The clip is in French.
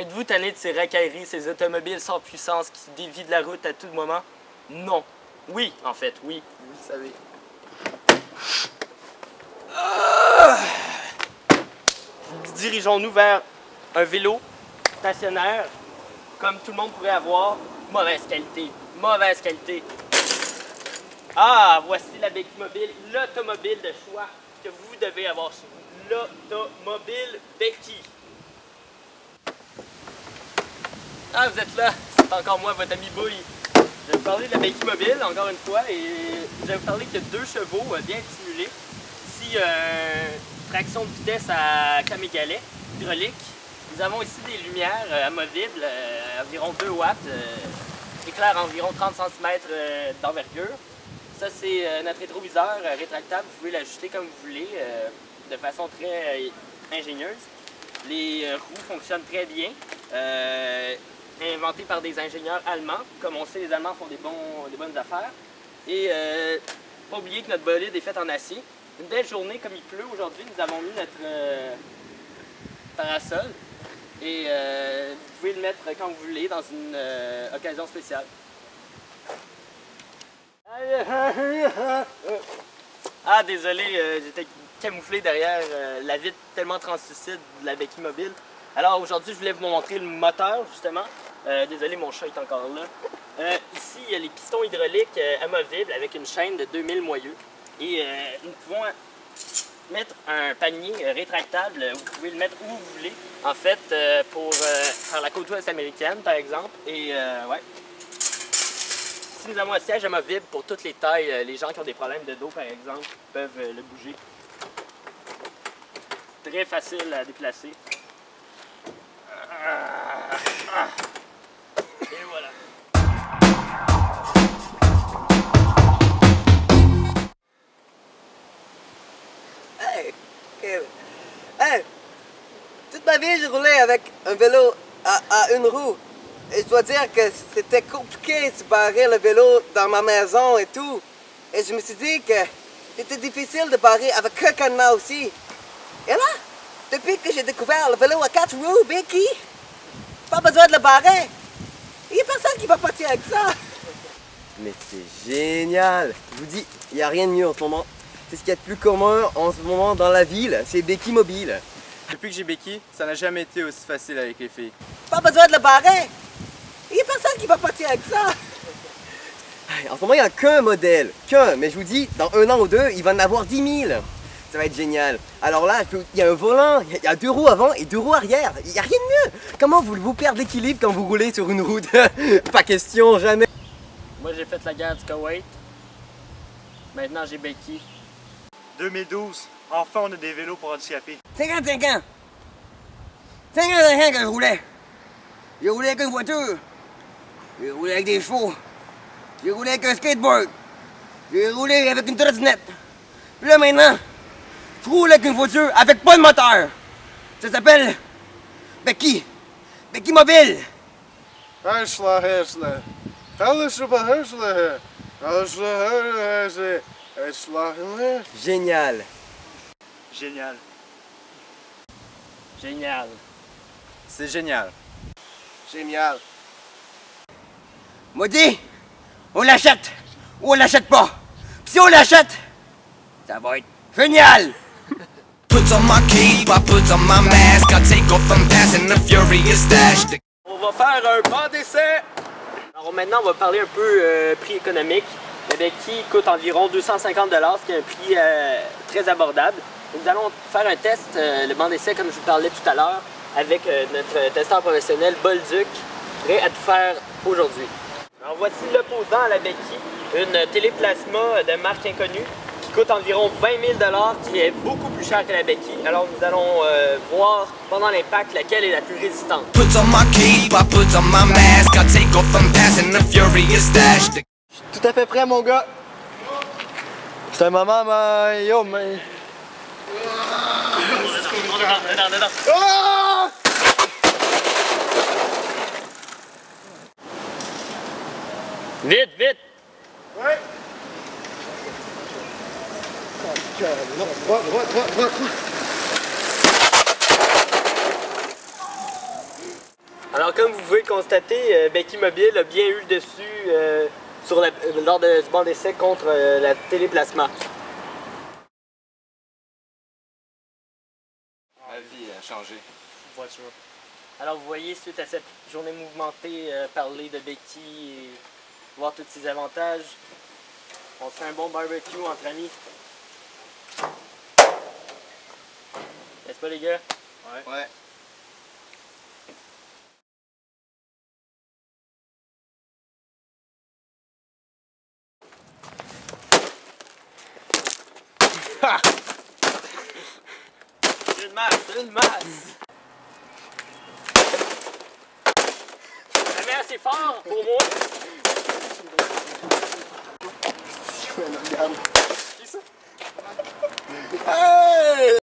Êtes-vous tanné de ces racailleries, ces automobiles sans puissance qui dévient de la route à tout moment? Non. Oui, en fait, oui. Vous le savez. Dirigeons-nous vers un vélo stationnaire, comme tout le monde pourrait avoir. Mauvaise qualité. Mauvaise qualité. Ah, voici la Becky Mobile, l'automobile de choix que vous devez avoir chez vous. L'automobile Becky. Ah, vous êtes là. C'est encore moi, votre ami Boy. Je vais vous parler de la Becky Mobile, encore une fois, et je vais vous parler qu'il y a 2 chevaux bien stimulés. Ici, traction de vitesse à Camégalet, hydraulique. Nous avons ici des lumières amovibles, environ 2 watts, éclairent environ 30 cm d'envergure. Ça, c'est notre rétroviseur rétractable. Vous pouvez l'ajuster comme vous voulez, de façon très ingénieuse. Les roues fonctionnent très bien. Inventé par des ingénieurs allemands. Comme on sait, les Allemands font des bonnes affaires. Et pas oublier que notre bolide est fait en acier. Une belle journée comme il pleut aujourd'hui, nous avons mis notre parasol. Et vous pouvez le mettre quand vous voulez dans une occasion spéciale. Ah, désolé, j'étais camouflé derrière la vitre tellement translucide de la Becky Mobile. Alors aujourd'hui, je voulais vous montrer le moteur, justement. Désolé, mon chat est encore là. Ici, il y a les pistons hydrauliques amovibles avec une chaîne de 2000 moyeux. Et nous pouvons mettre un panier rétractable. Vous pouvez le mettre où vous voulez. En fait, pour faire la côte ouest américaine, par exemple. Et ouais. Ici, nous avons un siège amovible pour toutes les tailles. Les gens qui ont des problèmes de dos, par exemple, peuvent le bouger. Très facile à déplacer. Et voilà. Hey! Toute ma vie, j'ai roulé avec un vélo à une roue. Et je dois dire que c'était compliqué de barrer le vélo dans ma maison et tout. Et je me suis dit que c'était difficile de barrer avec un cadenas aussi. Et là, depuis que j'ai découvert le vélo à 4 roues, Becky, pas besoin de le barrer. Il n'y a personne qui va partir avec ça. Mais c'est génial. Je vous dis, il n'y a rien de mieux en ce moment. C'est ce qu'il y a de plus commun en ce moment dans la ville, c'est Becky Mobile. Depuis que j'ai Becky, ça n'a jamais été aussi facile avec les filles. Pas besoin de le barrer. Il n'y a personne qui va partir avec ça. En ce moment, il n'y a qu'un modèle, mais je vous dis, dans 1 an ou 2, il va en avoir 10 000. Ça va être génial. Alors là, il y a un volant, il y a 2 roues avant et 2 roues arrière. Il n'y a rien de mieux. Comment vous perdez l'équilibre quand vous roulez sur une route? Pas question, jamais. Moi, j'ai fait la guerre du Koweït. Maintenant, j'ai Becky. 2012, enfin on a des vélos pour handicapés. 55 ans. 55 ans que je roulais. J'ai roulé avec une voiture. J'ai roulé avec des chevaux. J'ai roulé avec un skateboard. J'ai roulé avec une trottinette. Puis là maintenant, je roule avec une voiture avec pas de moteur. Ça s'appelle Becky. Becky Mobile. Génial. Génial. Génial. C'est génial. Génial. Maudit, on l'achète ou on l'achète pas. Puis si on l'achète, ça va être génial. Put on my cape, I put on my mask, I take off from passing the furious dash. On va faire un banc d'essai. Alors maintenant, on va parler un peu prix économique. La Becky coûte environ 250 $, ce qui est un prix très abordable. Nous allons faire un test, le banc d'essai, comme je vous parlais tout à l'heure, avec notre testeur professionnel Bolduc, prêt à tout faire aujourd'hui. Alors voici l'opposant à la Becky, une téléplasma de marque inconnue qui coûte environ 20 000 $, qui est beaucoup plus cher que la Becky. Alors nous allons voir pendant l'impact laquelle est la plus résistante. Put on my cape, I put on my mask, I take off from passing the furious dash. Tout à fait prêt, mon gars. C'est un moment, mais yo, mais. Ah! Vite, vite! Ouais. Non, va. Alors comme vous pouvez constater, Becky Mobile a bien eu le dessus lors du banc d'essai contre la Téléplasma. Ma vie a changé. Voiture. Alors vous voyez, suite à cette journée mouvementée, parler de Becky et voir tous ses avantages, on se fait un bon barbecue entre amis. N'est-ce pas les gars? Ouais. C'est une masse! La mère, c'est fort pour moi! Regarde.